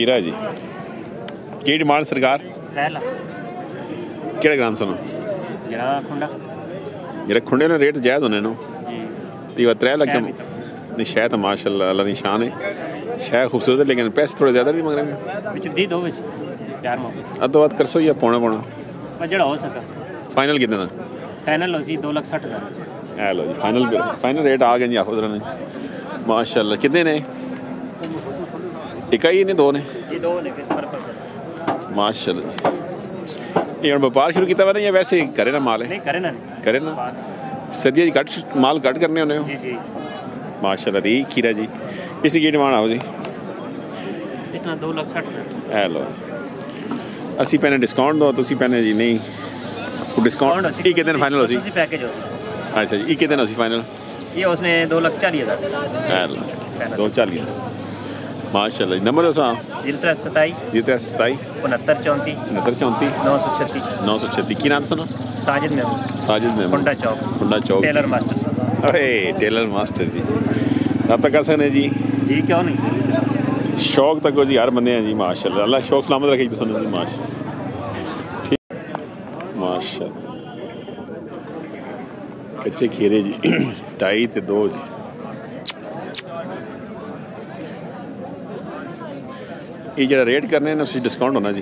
हीरा जी की डिमांड सरकार केड़ा ग्राम सुनो जेड़ा खुंडे ने रेट जायज़ होने नो ती 3 लाख नहीं शह तो माशाल्लाह अल्लाह निशान है शह खूबसूरत है लेकिन पैसे थोड़े ज़्यादा भी मंग रहे हैं अद्धो बात कर सो या पौना पौना जेड़ा हो सका फाइनल कितने ना फाइनल हो सी 2,60,000 है लो जी फाइनल रेट आ गए जी हाफिज़ ने माशाल्लाह कितने ने एक ही ने दो ने माशाल्लाह जी ये व्यापार शुरू किया हुआ ना या वैसे करे ना माल है करे ना सर्दियाँ जी कट माल कट करने होने हो जी माशाल्लाह दी खीरा जी इसकी की डिमांड आओ जी इसना 2,60,000 है लो अस्सी पैने डिस्काउंट दो तो पैने जी नहीं डिस्काउंट एक दिन फाइनल हो सी पैकेज हो अच्छा जी एक दिन हो सी फाइनल ये उसने 2,40,000 है लो 2,40,000 माशाल्लाह जी नंबर दसो 0327 69 69 34 936 की नाम सुनो साजिद में कुंडा चौक टेलर मास्टर अरे टेलर मास्टर जी आप तक कर सकते जी क्यों नहीं शौक तक हो जी हर बंदे हैं जी माशाल्लाह अल्लाह शौक सलामत रखे जी सुनो जी माशाल्लाह माशाल्लाह कच्चे खीरे जी 2.5 ते 2 जी ये जरा रेट करने ना उसी डिस्काउंट होना जी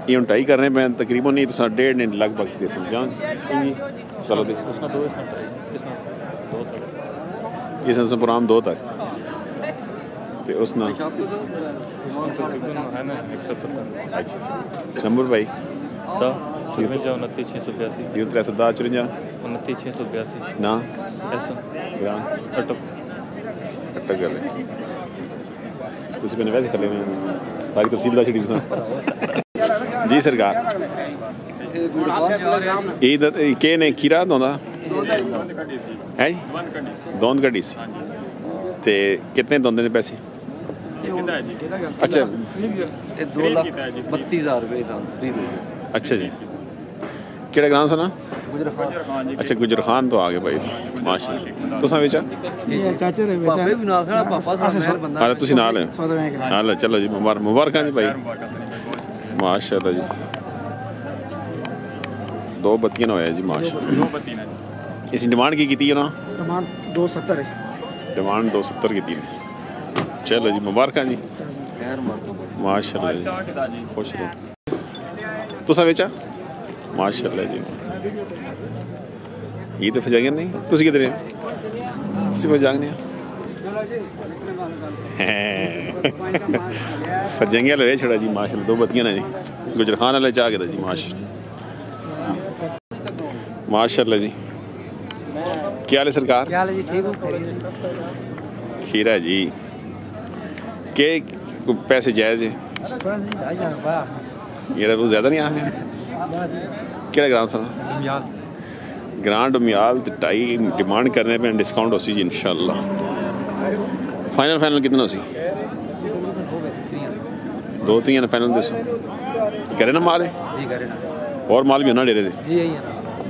ये हम 2.5 करने पे तकरीबन नहीं तो 1.5 नहीं लगभग दे समझा जी चलो दे उसका 2 इसमें से पुरान 2 तक ते उसना अच्छा नंबर भाई 29,682 310 29,682 ना ग्राम अटक कर ले तुसी मैंने वैसे कर लेने सारी तफसील दा छड़ी जी सरकार इधर के ने खीरा दोंदा है दोंद कड़ी सी ते कितने दोंदे ने पैसे अच्छा 2,32,000 रुपये खरीद अच्छा जी केड़ा ग्राम सुना अच्छा गुजर खान तो आ गए भाई माशाल्लाह तुसा बेचा चाचा रे बेचा पापा भी नाल खड़ा पापा साहब बंदा अरे तुसी नाल है नाल चलो जी मुबारक जी भाई माशाल्लाह जी 2 बत्तियां होया जी माशाल्लाह 2 बत्तियां इस डिमांड की कीती है ना डिमांड 270 है डिमांड 270 की थी चलो जी मुबारक जी माशाल्लाह जी खुश रहो तुसा बेचा माशाल्लाह जी ये तो फजांगे नहीं तुसी किधर है तुसी फजांगे फजांगे वाले छड़ा जी माशाल्लाह 2 बत्तियां ने जी गुजर खान वाले चाह के जी माशाल्लाह जी क्या हाल है सरकार क्या हाल है जी ठीक हो खीरा जी के पैसे जायज़ है ये तो ज़्यादा नहीं आ रहे क्या ग्राम सुना ग्रांड उमियाल 2.5 डिमांड करने पे डिस्काउंट हो सी जी इंशाल्लाह फाइनल कितना हो सी 2-3 फाइनल दसो करे ना माल है जी करे ना और माल भी होना डेरे दे जी यही है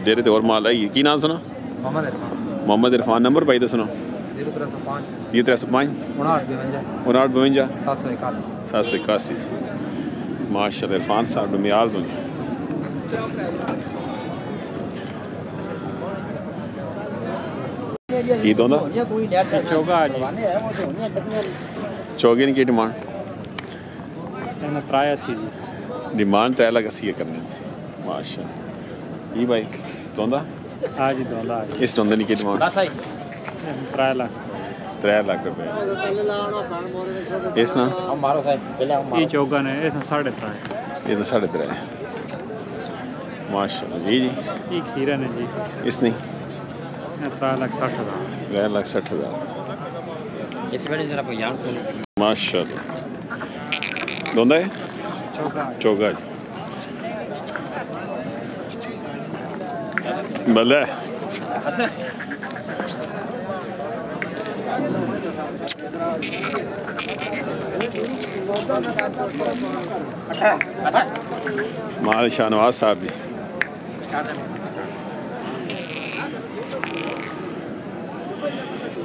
डेरे ते और माल आई की नाम सुना मोहम्मद इरफान नंबर भाई दे सुनो 0305 305 59 781 माशाल्लाह इरफान साहब डुमियाल तो ये दोनों चौगे की डिमांड डिमांड 3,80,000 करने माशाल्लाह ये भाई दोंदा आज ही दोंदा इस दोंदे की डिमांड 3 लाख रुपए इस ना ये चौगा ने इस 3.5 ये तो 3.5 माशाल्लाह जी ये खीरा ने जी इस नहीं 3,60,000 3,60,000 इस बड़े जरा कोई यार सुन माशाल्लाह दोंदा है चौगा जी भले माल शाहनवाज साहब भी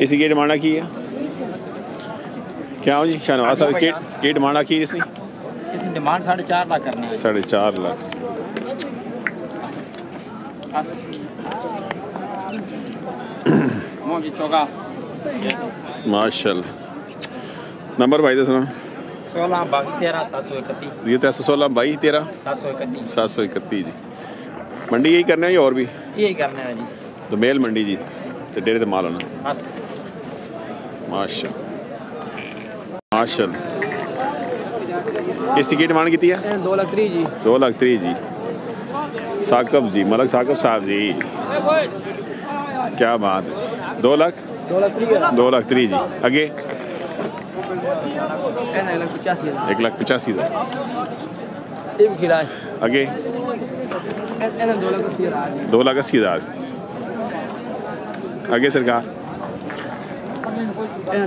इसी की डिमांड की है क्या हो जी शाहनवाज साहब की डिमांड आखी इसने डिमांड 4.5 लाख करनी है। 4.5 लाख चौका माशाल्लाह। नंबर भाई दसना 16 22 13 731 ये 316 22 13 731 731 जी। मंडी यही करना है या और भी यही करना है जी। दोमेल मंडी जी ते डेरे ते माल होना बस माशाल्लाह माशाल्लाह। इसकी डिमांड कितनी है 2 लाख 3 जी। 2 लाख 3 जी। साकब जी मलक साकब साहब जी क्या बात है 2 लाख 2 लाख 3 जी। आगे 1,85,000 ये भी खिला है। आगे 2,80,000 आगे सरकार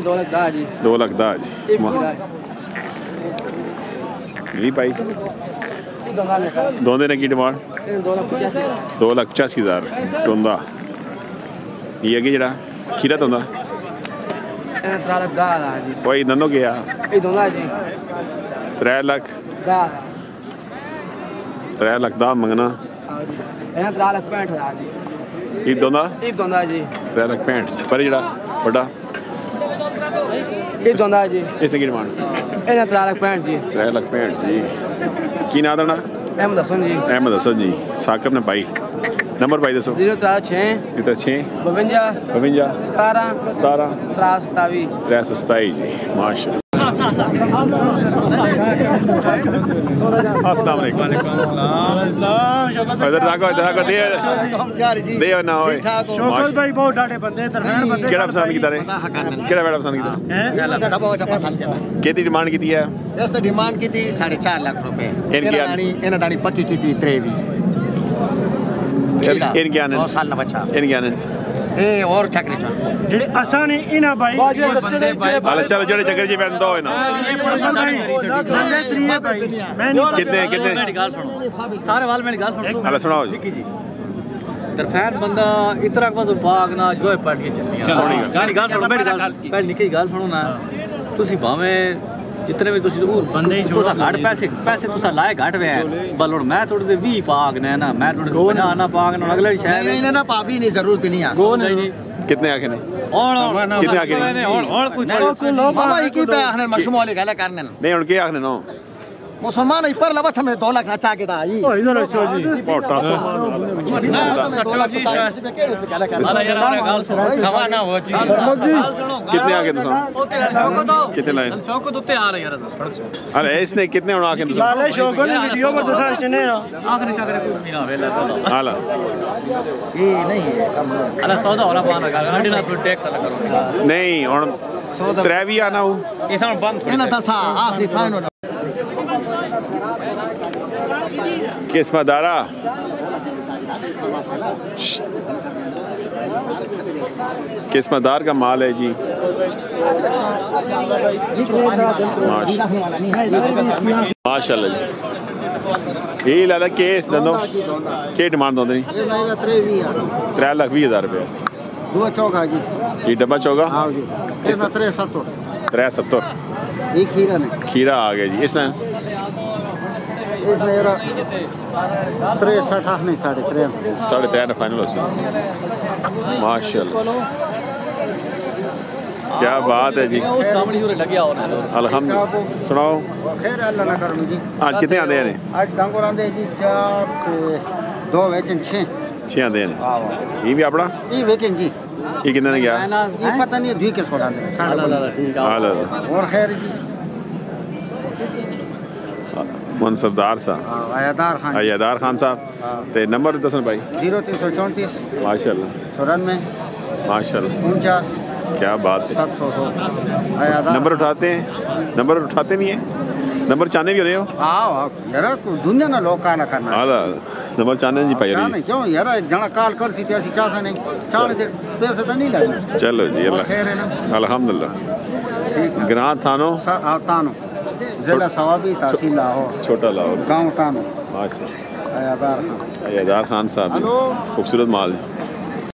2 लाख 10 जी। 2 लाख 10 जी। ये भी खिला है। जी भाई दोनों ने की डिमांड 2,85,000 टोंदा। ये अगे जरा खीरा तो 3 लाख 10 जी। वही दोनों गया ये दोनों जी 3 लाख 10 मंगना 3 लाख 65,000 जी। ये दोनों जी 3 लाख 65 पर जरा बड़ा ये दोनों जी इसने की डिमांड 3 लाख 65 जी। 3 लाख 65 जी। की ना देना अहमद हसन जी। अहमद हसन जी साकब ने पाई। नंबर भाई दसो 036 6 52 52 17 17 327 327 जी माशाल्लाह। अस्सलाम वालेकुम। इधर देखो दे ना होए शौकत भाई बहुत डाटे बंदे तरफदार बंदे केड़ा पसंद कीता रे केड़ा बेड़ा पसंद कीता केती डिमांड कीती है इसने डिमांड की थी 4.5 लाख रुपए इन्हें दानी पक्की की थी 23 इनके आने 2 साल ना बच्चा इनके आने ए और चक्री चल जेडे आसानी इना भाई हाले चलो जेडे चक्कर जी बंद हो ना कितने सारे वाल मेरी गाल सुनो हाले सुनाओ जी तरफदार बंदा इतना को भाग ना जो पट के चलनी है गाली गाल सुनो मेरी गाल पहले निकी गाल सुनो ना तुसी भावे जितने भी तुसी और बंदे ही छोटा घाट पैसे तुसा लाए घाट वे बल और मैं थोड़े 20 पाग ने ना मैं थोड़े 50 ना पाग ना अगले शहर नहीं इन्हें ना पावी नहीं जरूरत भी नहीं है नहीं कितने आखे ने और कितने आखे ने और कुछ मामा एक ही पे आखने मशरूम वाले गले करने नहीं उनके आखने नो मुसलमान ही पर लबा छमे 2 लाख नचा के दा ई इधर अच्छो जी मोटा सो अरे यार गाल सुनो खवा ना हो जी कितने आके तुसा कितने लाए शौकत उत्ते आ रहे यार अरे इसने कितने होना आके तुसा साले शौकत ने वीडियो पर दसा इसने आखिरी चक्कर कुछ नहीं ना वेला हाला ये नहीं है अरे सौदा वाला पाना गाड़ी ना टेक करो नहीं हुन त्रै भी आना हो इसन बंद इन्हें दसा आखिरी फाइनल किस्मदारा किस्मदार का माल है जी माशाल्लाह जी यही लाला केस दंदो के डिमांड दो नहीं 3,20,000 रुपये 2 चौका जी ये डब्बा चौगा हां जी इसमें 370 एक खीरा ने खीरा आ गया जी इसमें इसमें यार 63 नहीं 3.5 3.5 फाइनल हो माशाल्लाह क्या बात है जी अल्हम्दुलिल्लाह सुनाओ खैर अल्लाह ना करो जी आज कितने आंदे हैं आज डांगोर आंदे जी 4 2 वेचन 6 आंदे हैं ये भी अपना ये वेचन जी ये कितने ने गया ये पता नहीं दी किस को आंदे और खैर जी मनसबदार सा अयादार खान साहब ते नंबर दसन भाई 0334 माशाल्लाह 94 माशाल्लाह 49 क्या बात है 702 नंबर उठाते हैं नंबर उठाते नहीं है नंबर चाहने भी हो रहे हो आओ यार दुनिया ना लोग का ना करना हाला नंबर चाहने जी भाई नहीं क्यों यार एक जना कॉल कर सी ऐसी चाह नहीं चाहने दे पैसे तो नहीं लगने चलो जी अल्लाह खैर है ना अल्हम्दुलिल्लाह ग्रां थानो तानो जिला सवाबी तहसील लाहौर छोटा लाहौर गांव तानो माशाल्लाह अयादार अयादार खान साहब खूबसूरत माल